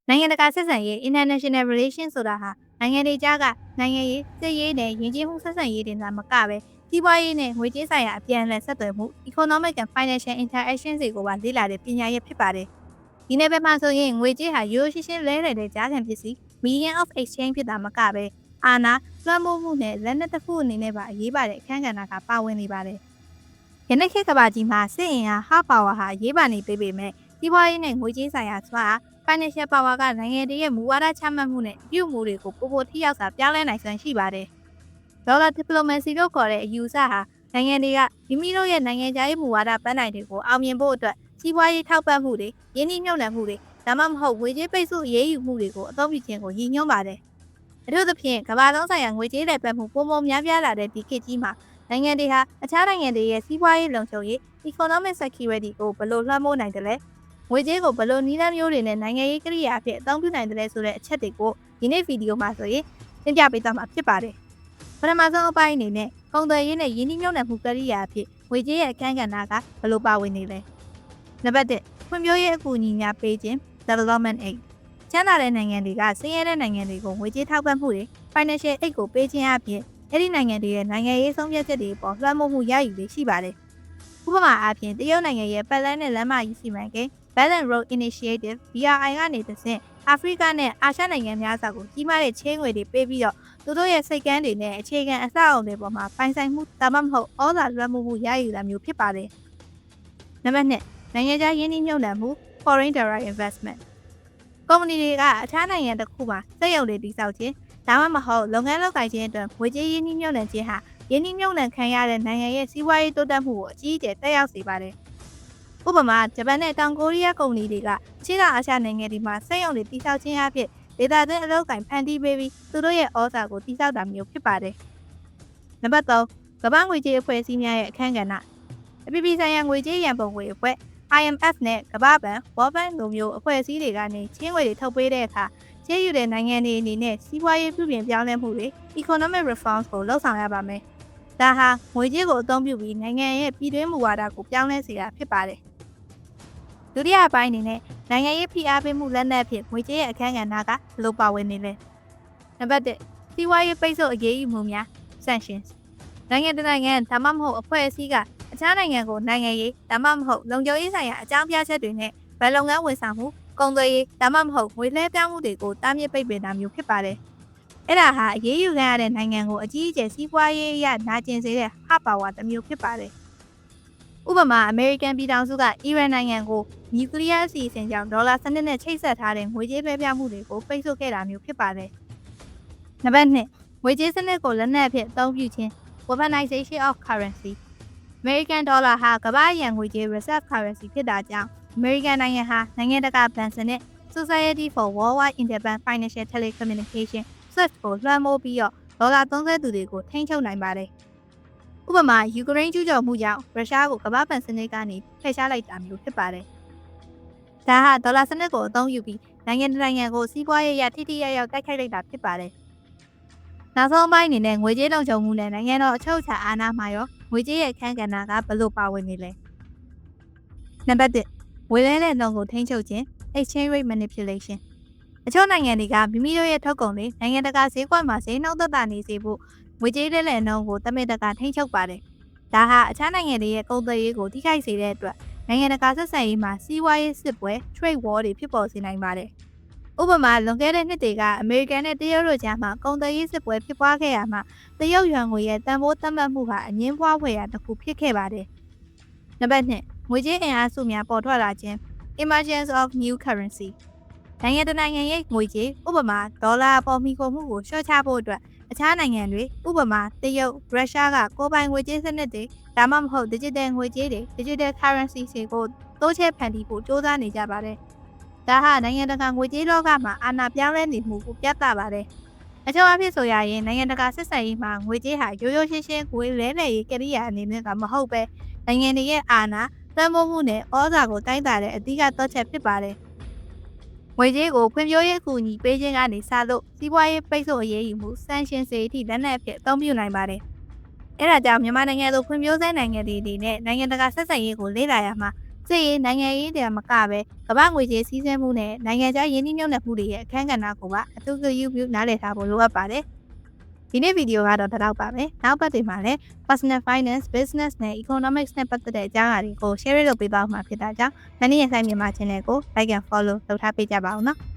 နိုင်ငံတကာဆက်ဆံရေး international relations ဆိုတာဟာနိုင်ငံတွေကြားကနိုင်ငံရေးစစ်ရေးနဲ့ယဉ်ကျေးမှုဆက်ဆံရေးတွေသာမကပဲစီးပွားရေးနဲ့ငွေကြေးဆိုင်ရာအပြန်အလှန်ဆက်သွယ်မှု economic and financial interactions တွေကိုပါလေ့လာတဲ့ပညာရပ်ဖြစ်ပါတယ်။ဒီနယ်ပယ်မှာဆိုရင်ငွေကြေးဟာရိုးရိုးရှင်းရှင်းလဲလှယ်တဲ့ကြားခံပစ္စည်း medium of exchange ဖြစ်တာမကပဲအာဏာလွှမ်းမိုးမှုနဲ့လက်နက်တစ်ခုအနေနဲ့ပါအရေးပါတဲ့အခန်းကဏ္ဍကပါဝင်နေပါတယ်။ယနေ့ခေတ်ကမ္ဘာကြီးမှာစစ်အင်အား hard power ဟာအရေးပါနေပေမဲ့စီးပွားရေးနဲ့ငွေကြေးဆိုင်ရာစွမ်းအား financial power ကနိုင်ငံတွေရဲ့မူဝါဒချမှတ်မှုနဲ့ပြုမှုတွေကိုပိုပိုထိရောက်စွာပြောင်းလဲနိုင်စွမ်းရှိပါတယ်။ဒေါ်လာ diplomacy လို့ခေါ်တဲ့အယူအဆဟာနိုင်ငံတွေကမိမိတို့ရဲ့နိုင်ငံခြားရေးမူဝါဒပန်းတိုင်တွေကိုအောင်မြင်ဖို့အတွက်စီးပွားရေးထောက်ပံ့မှုတွေရင်းနှီးမြှုပ်နှံမှုတွေဒါမှမဟုတ်ငွေကြေးပိတ်ဆို့အရေးယူမှုတွေကိုအသုံးပြုခြင်းကိုရည်ညွှန်းပါတယ်။အထူးသဖြင့်ကမ္ဘာလုံးဆိုင်ရာငွေကြေးလည်ပတ်မှုပုံပုံများပြားလာတဲ့ဒီခေတ်ကြီးမှာနိုင်ငံတွေဟာအခြားနိုင်ငံတွေရဲ့စီးပွားရေးလုံခြုံရေး economic security ကိုဘယ်လိုလွှမ်းမိုးနိုင်တယ်လဲငွေကြေးကိုဘယ်လိုနည်းလမ်းမျိုးတွေနဲ့နိုင်ငံရေးကိရိယာအဖြစ်အသုံးပြုနိုင်တယ်လဲဆိုတဲ့အချက်တွေကိုဒီနေ့ဗီဒီယိုမှာဆိုရင်သင်ပြပေးသွားမှာဖြစ်ပါတယ်။ပထမဆုံးအပိုင်းအနေနဲ့ကုန်သွယ်ရေးနဲ့ယင်းနှိမ့်မြုပ်နှံမှုကိရိယာအဖြစ်ငွေကြေးရဲ့အခန်းကဏ္ဍကဘယ်လိုပါဝင်နေလဲ။နံပါတ်1ဖွံ့ဖြိုးရေးအကူအညီများပေးခြင်း development aid ချမ်းသာတဲ့နိုင်ငံတွေကဆင်းရဲတဲ့နိုင်ငံတွေကိုငွေကြေးထောက်ပံ့မှုတွေ financial aid ကိုပေးခြင်းအပြင်အဲ့ဒီနိုင်ငံတွေရဲ့နိုင်ငံရေးဆုံးဖြတ်ချက်တွေပေါ်လွှမ်းမိုးမှုရယူလေးရှိပါတယ်။ဥပမာအားဖြင့်တရုတ်နိုင်ငံရဲ့ပတ်လန်းနဲ့လမ်းမကြီးစီမံကိန်း Belt and Road Initiative BRI ကနေတဆင့်အာဖရိကနဲ့အာရှနိုင်ငံများစွာကိုကြီးမားတဲ့ချေးငွေတွေပေးပြီးတော့သူတို့ရဲ့စိတ်ကမ်းတွေနဲ့အခြေခံအဆောက်အအုံတွေပေါ်မှာပိုင်ဆိုင်မှုဒါမှမဟုတ်ဩဇာလွှမ်းမိုးမှုရယူတာမျိုးဖြစ်ပါတယ်။နံပါတ်2နိုင်ငံခြားယင်းနှိမ့်မြှုပ်နှံမှု foreign direct investment ကုမ္ပဏီတွေကအခြားနိုင်ငံတစ်ခုမှာစက်ရုံတွေတည်ဆောက်ခြင်းဒါမှမဟုတ်လုပ်ငန်းလုပ်ကိုင်ခြင်းအတွက်ငွေကြေးယင်းနှိမ့်မြှုပ်နှံခြင်းဟာယင်းနှိမ့်မြှုပ်နှံခံရတဲ့နိုင်ငံရဲ့စီးပွားရေးတိုးတက်မှုကိုအကြီးအကျယ်တက်ရောက်စေပါတယ်။ဥပမာဂျပန်နဲ့တောင်ကိုရီးယားကုမ္ပဏီတွေကရှေ့တောင်အာရှနိုင်ငံတွေမှာစက်ရုံတွေတည်ဆောက်ခြင်းအပြင်ဒေသတွင်းအလုပ်ကိုင်ဖန်တီးပေးပြီးသူတို့ရဲ့ဩဇာကိုတည်ဆောက်တာမျိုးဖြစ်ပါတယ်။နံပါတ်3ကမ္ဘာငွေကြေးအဖွဲ့အစည်းများရဲ့အခန်းကဏ္ဍအပြည်ပြည်ဆိုင်ရာငွေကြေးရန်ပုံငွေအဖွဲ့ IMF နဲ့ကမ္ဘာ့ဘဏ် World Bank လိုမျိုးအဖွဲ့အစည်းတွေကနေချင်းငွေတွေထုတ်ပေးတဲ့အခါချေးယူတဲ့နိုင်ငံတွေအနေနဲ့စီးပွားရေးပြုပြင်ပြောင်းလဲမှုတွေ economic reforms ကိုလှုပ်ဆောင်ရပါမယ်။ဒါဟာငွေကြေးကိုအသုံးပြုပြီးနိုင်ငံရဲ့ပြည်တွင်းမူဝါဒကိုပြောင်းလဲစေတာဖြစ်ပါတယ်။ဒုတိယအပိုင်းအနေနဲ့နိုင်ငံရေးဖိအားပေးမှုလက်နက်အဖြစ်ငွေကြေးရဲ့အခန်းကဏ္ဍကဘယ်လိုပါဝင်နေလဲ။နံပါတ်1စီးပွားရေးပိတ်ဆို့အရေးယူမှုများ sanctions နိုင်ငံတစ်နိုင်ငံဒါမှမဟုတ်အဖွဲ့အစည်းကအခြားနိုင်ငံကိုနိုင်ငံရေးဒါမှမဟုတ်လုံခြုံရေးဆိုင်ရာအကြောင်းပြချက်တွေနဲ့ဗန်လုပ်ငန်းဝန်ဆောင်မှုကုန်သွယ်ရေးဒါမှမဟုတ်ငွေလွှဲပြောင်းမှုတွေကိုတားမြစ်ပိတ်ပင်တာမျိုးဖြစ်ပါတယ်။အဲ့ဒါဟာအရေးယူခံရတဲ့နိုင်ငံကိုအကြီးအကျယ်စီးပွားရေးအရနာကျင်စေတဲ့ hard power တစ်မျိုးဖြစ်ပါတယ်။ဥပမာအမေရိကန်ပြည်ထောင်စုကအီရန်နိုင်ငံကိုနျူကလ িয়ার အစီအစဉ်ကြောင့်ဒေါ်လာစနစ်နဲ့ချိတ်ဆက်ထားတဲ့ငွေကြေးလွှဲပြောင်းမှုတွေကိုပိတ်ဆို့ခဲ့တာမျိုးဖြစ်ပါတယ်။နံပါတ်2ငွေကြေးစနစ်ကိုလက်နက်အဖြစ်အသုံးပြုခြင်း weaponization of currency အမေရိကန်ဒေါ်လာဟာကမ္ဘာ့ရန်ငွေကြေး reserve currency ဖြစ်တာကြောင့်အမေရိကန်နိုင်ငံဟာနိုင်ငံတကာဘဏ်စနစ် Society for Worldwide Interbank Financial Telecommunication SWIFT ကိုလွှမ်းမိုးပြီးတော့ဒေါ်လာသုံးစွဲသူတွေကိုထိန်းချုပ်နိုင်ပါတယ်။ဥပမာယူကရိန်းကျူးကျော်မှုကြောင့်ရုရှားကိုကမ္ဘာ့ဘဏ်စနစ်ကနေဖယ်ရှားလိုက်တာမျိုးဖြစ်ပါတယ်။ဒါဟာဒေါ်လာစနစ်ကိုအသုံးပြုပြီးနိုင်ငံတစ်နိုင်ငံကိုစီးပွားရေးအရထိထိရောက်ရောက်တိုက်ခိုက်လိုက်တာဖြစ်ပါတယ်။နောက်ဆုံးပိုင်းအနေနဲ့ငွေကြေးလုံခြုံမှုနဲ့နိုင်ငံတော်အချုပ်အခြာအာဏာမှာရောငွေကြေးရဲ့အခန်းကဏ္ဍကဘယ်လိုပါဝင်နေလဲ။နံပါတ်1ငွေလဲတဲ့နှုန်းကိုထိန်းချုပ်ခြင်း exchange rate manipulation အချို့နိုင်ငံတွေကမိမိတို့ရဲ့ထုတ်ကုန်တွေနိုင်ငံတကာဈေးကွက်မှာဈေးနှုန်းသက်သာနေစေဖို့ငွေကြေးလဲလှယ်နှုန်းကိုတမင်တကာထိန်းချုပ်ပါတယ်။ဒါဟာအခြားနိုင်ငံတွေရဲ့ကုန်သွယ်ရေးကိုထိခိုက်စေတဲ့အတွက်နိုင်ငံတကာဆက်ဆံရေးမှာစီးပွားရေးစစ်ပွဲ trade war တွေဖြစ်ပေါ်စေနိုင်ပါတယ်။ဥပမာလွန်ခဲ့တဲ့နှစ်တွေကအမေရိကန်နဲ့တရုတ်တို့ကြားမှာကုန်သွယ်ရေးစစ်ပွဲဖြစ်ပွားခဲ့ရမှာတရုတ်ယွမ်ငွေရဲ့တန်ဖိုးသတ်မှတ်မှုဟာအငင်းပွားဖွယ်ရာတစ်ခုဖြစ်ခဲ့ပါတယ်။နံပါတ်2ငွေကြေးအင်အားစုများပေါ်ထွက်လာခြင်း emergence of new currency နိုင်ငံတကာနိုင်ငံရဲ့ငွေကြေးဥပမာဒေါ်လာအပေါ်မှီခိုမှုကိုလျှော့ချဖို့အတွက်အခြားနိုင်ငံတွေဥပမာတရုတ်ရုရှားကကိုယ်ပိုင်ငွေကြေးစနစ်တွေဒါမှမဟုတ် digital ငွေကြေးတွေ digital currency တွေကိုတိုးချဲ့ဖန်တီးဖို့စ조사နေကြပါတယ်။ဒါဟာနိုင်ငံတကာငွေကြေးလောကမှာအာဏာပြောင်းလဲနေမှုကိုပြသပါတယ်။အထူးအဖြစ်ဆိုရရင်နိုင်ငံတကာဆက်ဆံရေးမှာငွေကြေးဟာရိုးရိုးရှင်းရှင်းငွေလဲလှယ်ရေးကိရိယာအနေနဲ့ကမဟုတ်ပဲနိုင်ငံတွေရဲ့အာဏာလွှမ်းမိုးမှုနဲ့ဩဇာကိုတိုင်းတာတဲ့အဓိကသောချက်ဖြစ်ပါတယ်။ငွေကြေးကိုဖွံ့ဖြိုးရေးအကူအညီပေးခြင်းကနေစလို့စီးပွားရေးပိတ်ဆို့အရေးယူမှု sanction စေအထိလက်နက်အဖြစ်အသုံးပြုနိုင်ပါတယ်။အဲဒါကြောင့်မြန်မာနိုင်ငံလိုဖွံ့ဖြိုးဆဲနိုင်ငံတွေအနေနဲ့နိုင်ငံတကာဆက်ဆံရေးကိုလေ့လာရမှာ စစ်ရေးနိုင်ငံရေးတွေမကပဲကမ္ဘာငွေကြေးစည်းစိမ်မှုနဲ့နိုင်ငံခြားရင်းနှီးမြှုပ်နှံမှုတွေရဲ့အခန်းကဏ္ဍကိုပါအထူးဂရုပြုနားလည်ထားဖို့လိုအပ်ပါတယ်။ဒီနေ့ဗီဒီယိုကတော့ဒါတော့ပါပဲ။နောက်ပတ်တွေမှာလည်း personal finance, business နဲ့ economics နဲ့ပတ်သက်တဲ့အကြောင်းအရာတွေကို share လုပ်ပေးသွားမှာဖြစ်တာကြောင့်မနေ့ရက်ဆိုင်မြန်မာ channel ကို like and follow လုပ်ထားပေးကြပါဦးနော်။